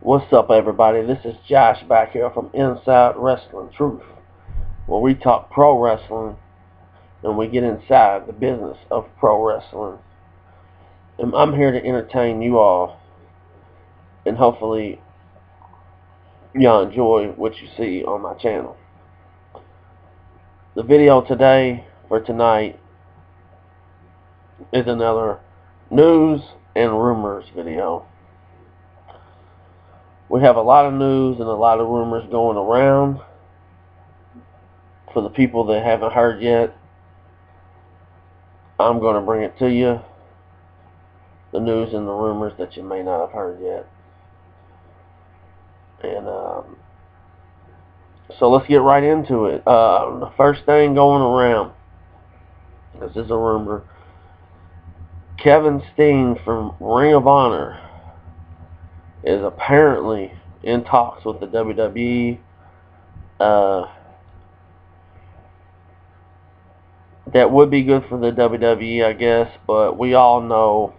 What's up, everybody? This is Josh back here from Inside Wrestling Truth, where we talk pro wrestling and we get inside the business of pro wrestling. And I'm here to entertain you all, and hopefully y'all enjoy what you see on my channel. The video today for tonight is another news and rumors video. We have a lot of news and a lot of rumors going around. For the people that haven't heard yet, I'm going to bring it to you. The news and the rumors that you may not have heard yet. And so let's get right into it. The first thing going around, this is a rumor. Kevin Steen from Ring of Honor is apparently in talks with the WWE. That would be good for the WWE, I guess, but we all know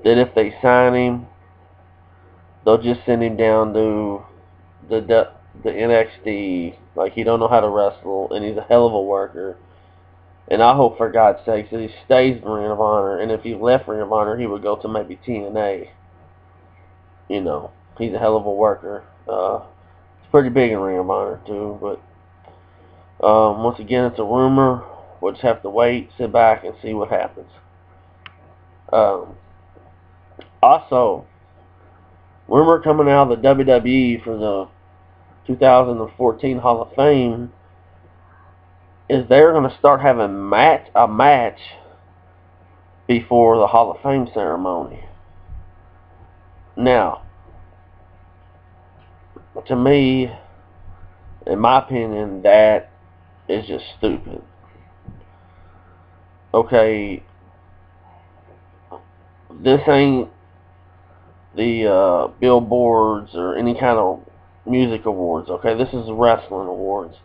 that if they sign him, they'll just send him down to the NXT. Like, he don't know how to wrestle, and he's a hell of a worker. And I hope, for God's sake, that he stays in Ring of Honor. And if he left Ring of Honor, he would go to maybe TNA. You know, he's a hell of a worker. It's pretty big in Ring of Honor, too. But once again, it's a rumor. We'll just have to wait, sit back, and see what happens. Also, rumor coming out of the WWE for the 2014 Hall of Fame is they're going to start having a match before the Hall of Fame ceremony. Now, to me, in my opinion, that is just stupid. Okay, this ain't the billboards or any kind of music awards. Okay, this is wrestling awards.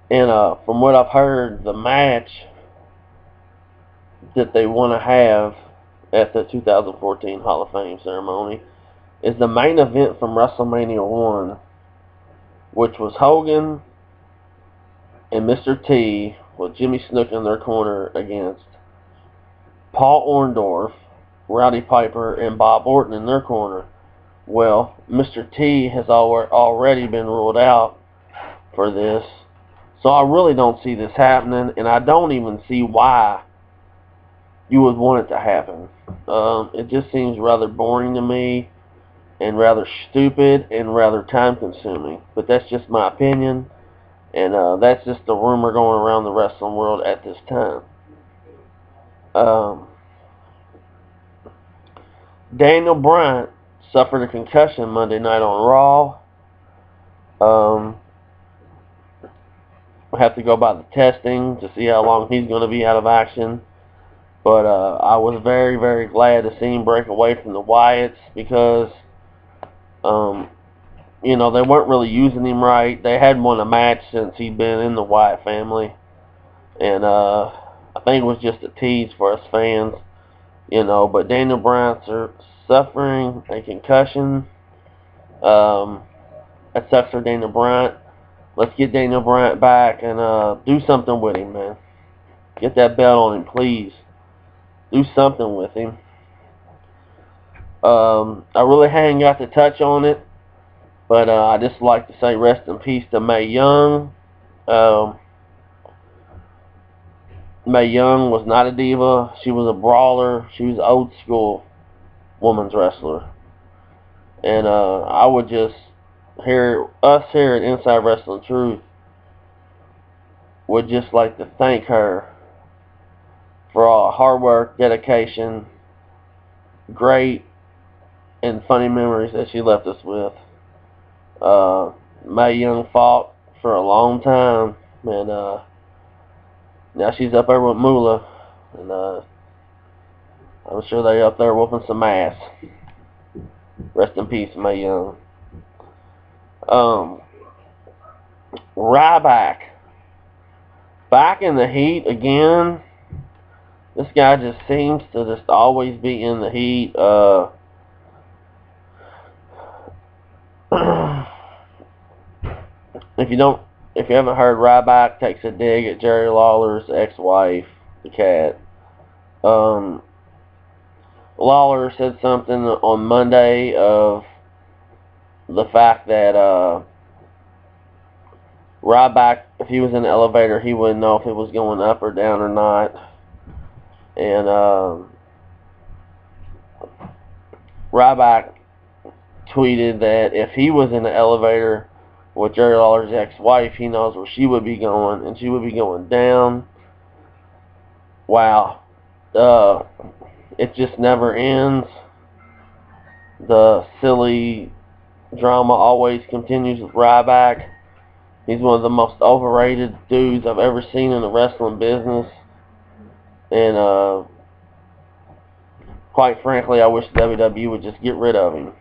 And from what I've heard, the match that they want to have at the 2014 Hall of Fame ceremony is the main event from WrestleMania 1, which was Hogan and Mr. T with Jimmy Snuka in their corner against Paul Orndorff, Rowdy Piper, and Bob Orton in their corner. Well, Mr. T has already been ruled out for this. So I really don't see this happening, and I don't even see why you would want it to happen. It just seems rather boring to me, and rather stupid, and rather time-consuming. But that's just my opinion, and that's just the rumor going around the wrestling world at this time. Daniel Bryan suffered a concussion Monday night on Raw. We'll have to go by the testing to see how long he's going to be out of action. But I was very, very glad to see him break away from the Wyatts because, you know, they weren't really using him right. They hadn't won a match since he'd been in the Wyatt family. And I think it was just a tease for us fans, you know. But Daniel Bryan's suffering a concussion. That sucks for Daniel Bryan. Let's get Daniel Bryan back and do something with him, man. Get that belt on him, please. Do something with him. I really hadn't got to touch on it, but I just like to say rest in peace to Mae Young. Mae Young was not a diva. She was a brawler. She was an old school women's wrestler. And I would just us here at Inside Wrestling Truth would just like to thank her for all hard work, dedication, great and funny memories that she left us with. Mae Young fought for a long time, and now she's up there with Moolah, and I'm sure they're up there whooping some ass. Rest in peace, Mae Young. Ryback back in the heat again. This guy just seems to just always be in the heat. if you haven't heard, Ryback takes a dig at Jerry Lawler's ex-wife, the Cat. Lawler said something on Monday of the fact that Ryback, if he was in the elevator, he wouldn't know if it was going up or down or not. And Ryback tweeted that if he was in the elevator with Jerry Lawler's ex-wife, he knows where she would be going, and she would be going down. Wow. It just never ends. The silly drama always continues with Ryback. He's one of the most overrated dudes I've ever seen in the wrestling business. And quite frankly, I wish WWE would just get rid of him.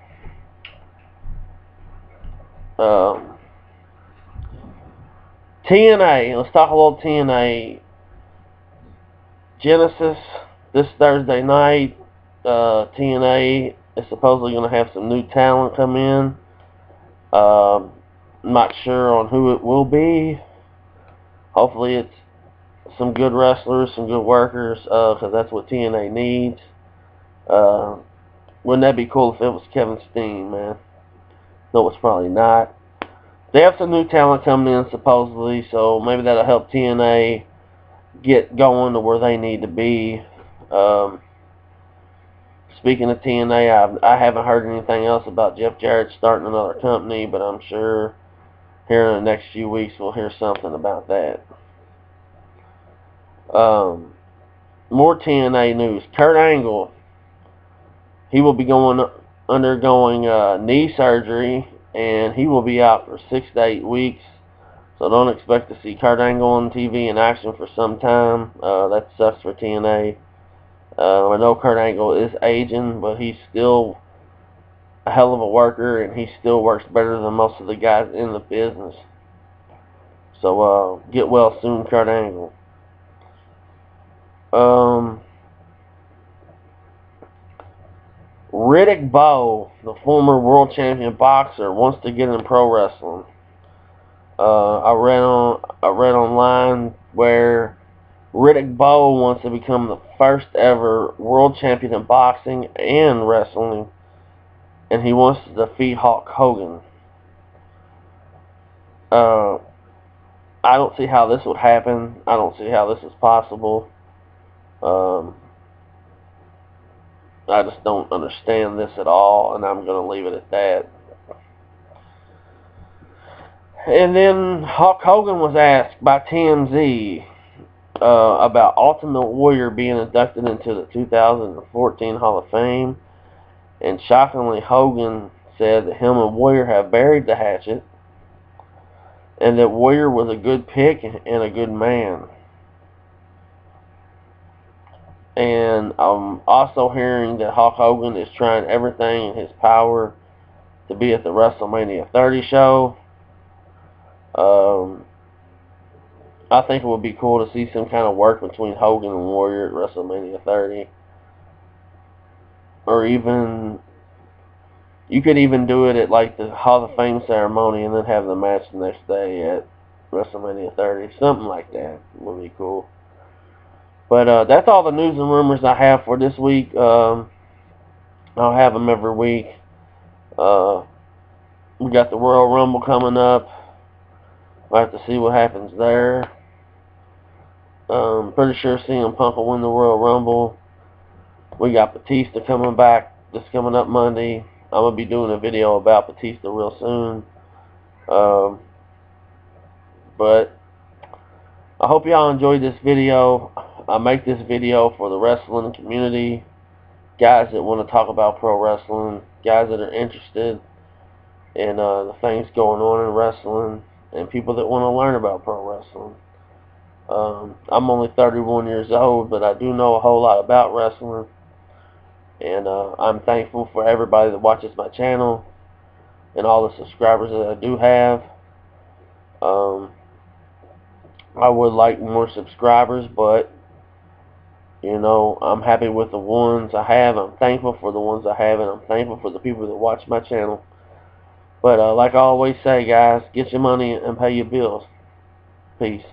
TNA. Let's talk a little TNA. Genesis this Thursday night. TNA is supposedly going to have some new talent come in. I'm not sure on who it will be. Hopefully it's some good wrestlers, some good workers, because that's what TNA needs. Wouldn't that be cool if it was Kevin Steen, man? No, it's probably not. They have some new talent coming in, supposedly, so maybe that'll help TNA get going to where they need to be. Speaking of TNA, I haven't heard anything else about Jeff Jarrett starting another company, but I'm sure here in the next few weeks we'll hear something about that. More TNA news. Kurt Angle, he will be undergoing knee surgery, and he will be out for 6 to 8 weeks. So don't expect to see Kurt Angle on TV in action for some time. That sucks for TNA. I know Kurt Angle is aging, but he's still a hell of a worker, and he still works better than most of the guys in the business. So get well soon, Kurt Angle. Riddick Bowe, the former world champion boxer, wants to get in pro wrestling. I read online where Riddick Bowe wants to become the first ever world champion in boxing and wrestling, and he wants to defeat Hulk Hogan. I don't see how this would happen. I don't see how this is possible. I just don't understand this at all, and I'm going to leave it at that. And then Hulk Hogan was asked by TMZ about Ultimate Warrior being inducted into the 2014 Hall of Fame, and shockingly Hogan said that him and Warrior have buried the hatchet, and that Warrior was a good pick and a good man. And I'm also hearing that Hulk Hogan is trying everything in his power to be at the WrestleMania 30 show. I think it would be cool to see some kind of work between Hogan and Warrior at WrestleMania 30. Or even, you could even do it at like the Hall of Fame ceremony and then have the match the next day at WrestleMania 30. Something like that would be cool. But that's all the news and rumors I have for this week. I'll have them every week. We got the Royal Rumble coming up. We'll have to see what happens there. Pretty sure CM Punk will win the Royal Rumble. We got Batista coming back. This coming up Monday. I'm going to be doing a video about Batista real soon. But I hope y'all enjoyed this video. I make this video for the wrestling community. Guys that want to talk about pro wrestling. Guys that are interested in the things going on in wrestling. And people that want to learn about pro wrestling. I'm only 31 years old, but I do know a whole lot about wrestling. And I'm thankful for everybody that watches my channel and all the subscribers that I do have. I would like more subscribers, but you know, I'm happy with the ones I have. I'm thankful for the ones I have, and I'm thankful for the people that watch my channel. But like I always say, guys, get your money and pay your bills. Peace.